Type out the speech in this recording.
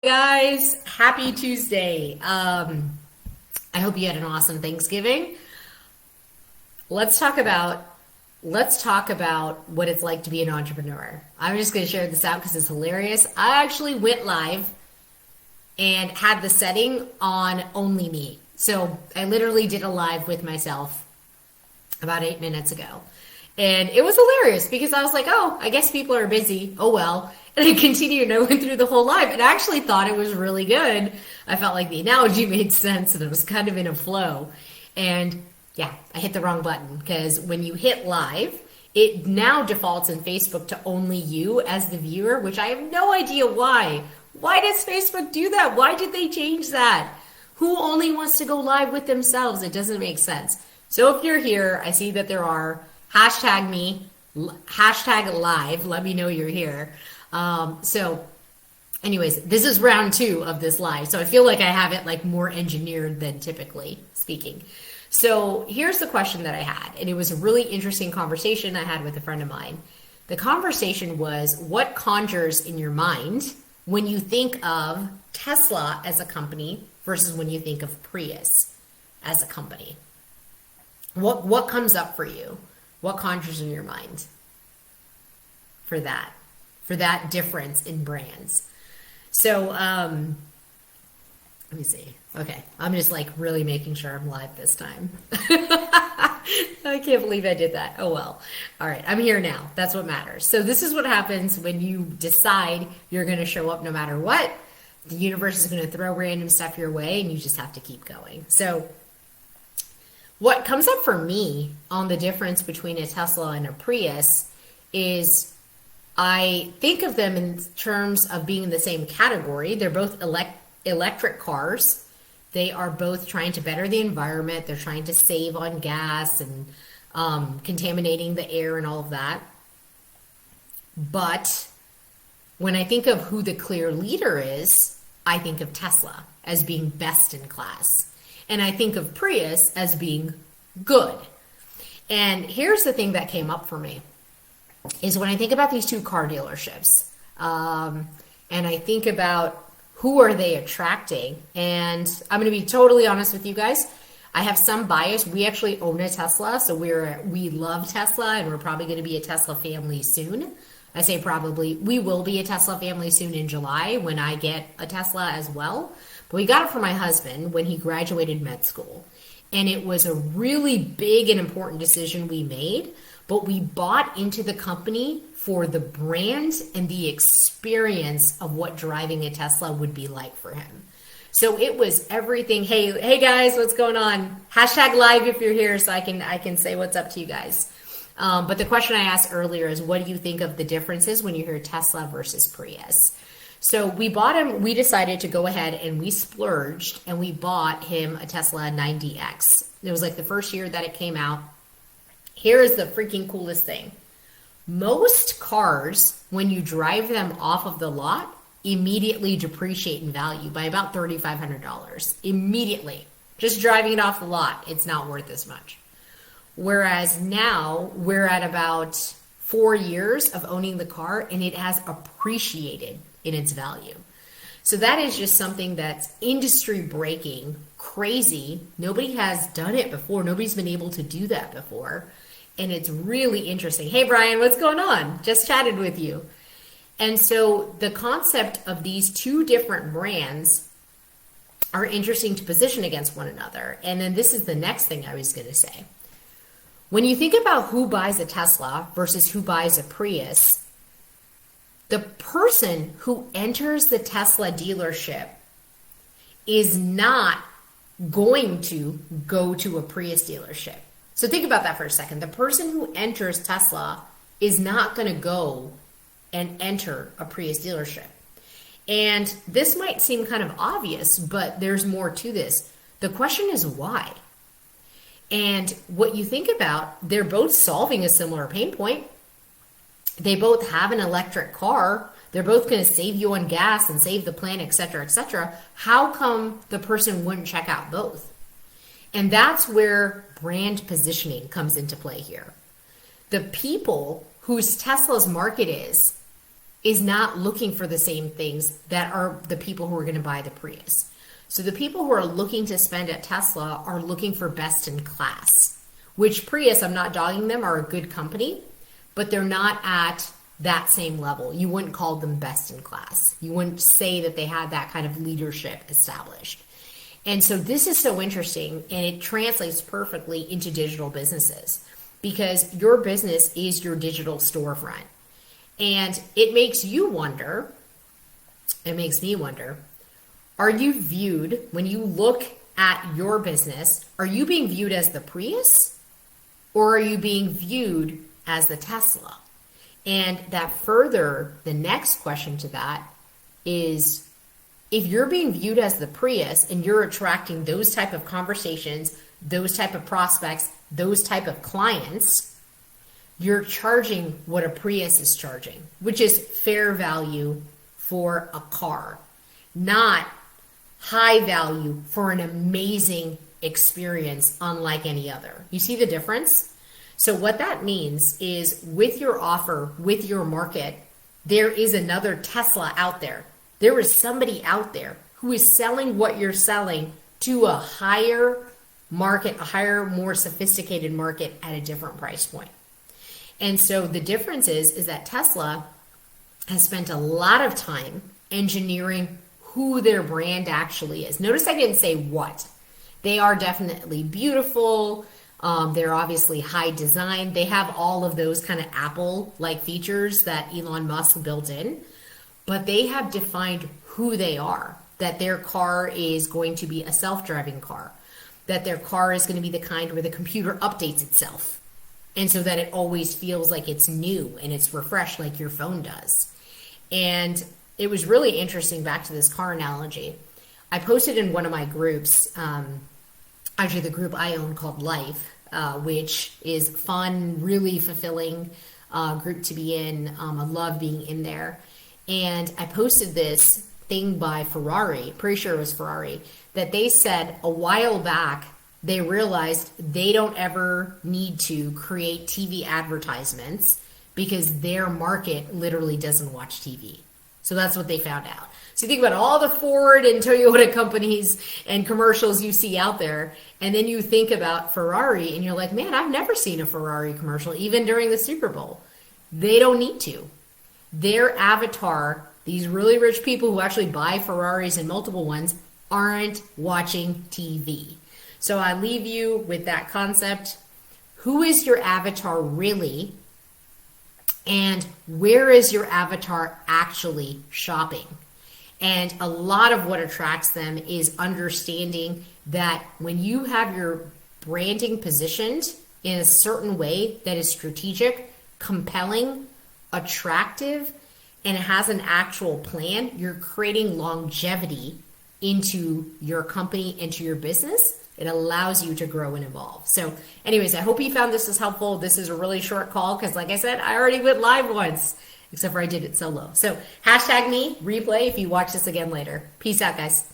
Guys, happy Tuesday. I hope you had an awesome Thanksgiving. Let's talk about let's talk about what it's like to be an entrepreneur. I'm just going to share this out because it's hilarious. I actually went live and had the setting on only me. So I literally did a live with myself about 8 minutes ago. And it was hilarious because I was like, oh, I guess people are busy. Oh, well. And I continued and I went through the whole live and I actually thought it was really good. I felt like the analogy made sense and it was kind of in a flow. And yeah, I hit the wrong button because when you hit live, it now defaults in Facebook to only you as the viewer, which I have no idea why. Why does Facebook do that? Why did they change that? Who only wants to go live with themselves? It doesn't make sense. So if you're here, I see that there are hashtag me, hashtag live. Let me know you're here. So anyways, this is round 2 of this live. So I feel like I have it like more engineered than typically speaking. So here's the question that I had, and it was a really interesting conversation I had with a friend of mine. The conversation was, what conjures in your mind when you think of Tesla as a company versus when you think of Prius as a company? What comes up for you? What conjures in your mind for that difference in brands? So let me see. Okay, I'm just like really making sure I'm live this time. I can't believe I did that. Oh well. All right, I'm here now. That's what matters. So this is what happens when you decide you're going to show up no matter what. The universe is going to throw random stuff your way and you just have to keep going. So what comes up for me on the difference between a Tesla and a Prius is I think of them in terms of being in the same category. They're both electric cars. They are both trying to better the environment. They're trying to save on gas and contaminating the air and all of that. But when I think of who the clear leader is, I think of Tesla as being best in class. And I think of Prius as being good. And here's the thing that came up for me is when I think about these two car dealerships, and I think about who are they attracting, and I'm going to be totally honest with you guys. I have some bias. We actually own a Tesla, so we love Tesla, and we're probably going to be a Tesla family soon. I say probably. We will be a Tesla family soon in July when I get a Tesla as well. But we got it for my husband when he graduated med school. And it was a really big and important decision we made, but we bought into the company for the brand and the experience of what driving a Tesla would be like for him. So it was everything. Hey guys, what's going on? Hashtag live if you're here so I can say what's up to you guys. But the question I asked earlier is, what do you think of the differences when you hear Tesla versus Prius? So we decided to go ahead and we splurged and we bought him a Tesla 90X. It was like the first year that it came out. Here is the freaking coolest thing. Most cars, when you drive them off of the lot, immediately depreciate in value by about $3,500. Immediately. Just driving it off the lot, it's not worth as much. Whereas now we're at about 4 years of owning the car and it has appreciated in its value. So that is just something that's industry breaking, crazy. Nobody has done it before. Nobody's been able to do that before. And it's really interesting. Hey, Brian, what's going on? Just chatted with you. And so the concept of these two different brands are interesting to position against one another. And then this is the next thing I was going to say. When you think about who buys a Tesla versus who buys a Prius, the person who enters the Tesla dealership is not going to go to a Prius dealership. So think about that for a second. The person who enters Tesla is not going to go and enter a Prius dealership. And this might seem kind of obvious, but there's more to this. The question is why? And what you think about, they're both solving a similar pain point. They both have an electric car. They're both going to save you on gas and save the planet, et cetera, et cetera. How come the person wouldn't check out both? And that's where brand positioning comes into play here. The people whose Tesla's market is is not looking for the same things that are the people who are going to buy the Prius. So the people who are looking to spend at Tesla are looking for best in class, which Prius, I'm not dogging them, are a good company, but they're not at that same level. You wouldn't call them best in class. You wouldn't say that they had that kind of leadership established. And so this is so interesting, and it translates perfectly into digital businesses because your business is your digital storefront. And it makes you wonder, it makes me wonder, are you viewed, when you look at your business, are you being viewed as the Prius or are you being viewed as the Tesla? And that further, the next question to that is, if you're being viewed as the Prius and you're attracting those type of conversations, those type of prospects, those type of clients, you're charging what a Prius is charging, which is fair value for a car, not high value for an amazing experience unlike any other. You see the difference? So what that means is with your offer, with your market, there is another Tesla out there. There is somebody out there who is selling what you're selling to a higher market, a higher, more sophisticated market at a different price point. And so the difference is that Tesla has spent a lot of time engineering who their brand actually is. Notice I didn't say what. They are definitely beautiful. They're obviously high design. They have all of those kind of Apple-like features that Elon Musk built in. But they have defined who they are, that their car is going to be a self-driving car, that their car is going to be the kind where the computer updates itself. And so that it always feels like it's new and it's refreshed like your phone does. And it was really interesting, back to this car analogy. I posted in one of my groups, actually the group I own called Life, which is fun, really fulfilling group to be in. I love being in there. And I posted this thing by Ferrari, pretty sure it was Ferrari, that they said a while back, they realized they don't ever need to create TV advertisements because their market literally doesn't watch TV. So that's what they found out. So you think about all the Ford and Toyota companies and commercials you see out there, and then you think about Ferrari and you're like, man, I've never seen a Ferrari commercial, even during the Super Bowl. They don't need to. Their avatar, these really rich people who actually buy Ferraris and multiple ones, aren't watching TV. So I leave you with that concept. Who is your avatar really? And where is your avatar actually shopping? And a lot of what attracts them is understanding that when you have your branding positioned in a certain way that is strategic, compelling, attractive, and it has an actual plan, you're creating longevity into your company, into your business. It allows you to grow and evolve. So anyways, I hope you found this is helpful. This is a really short call because, like I said, I already went live once, except for I did it solo. So hashtag me, replay if you watch this again later. Peace out, guys.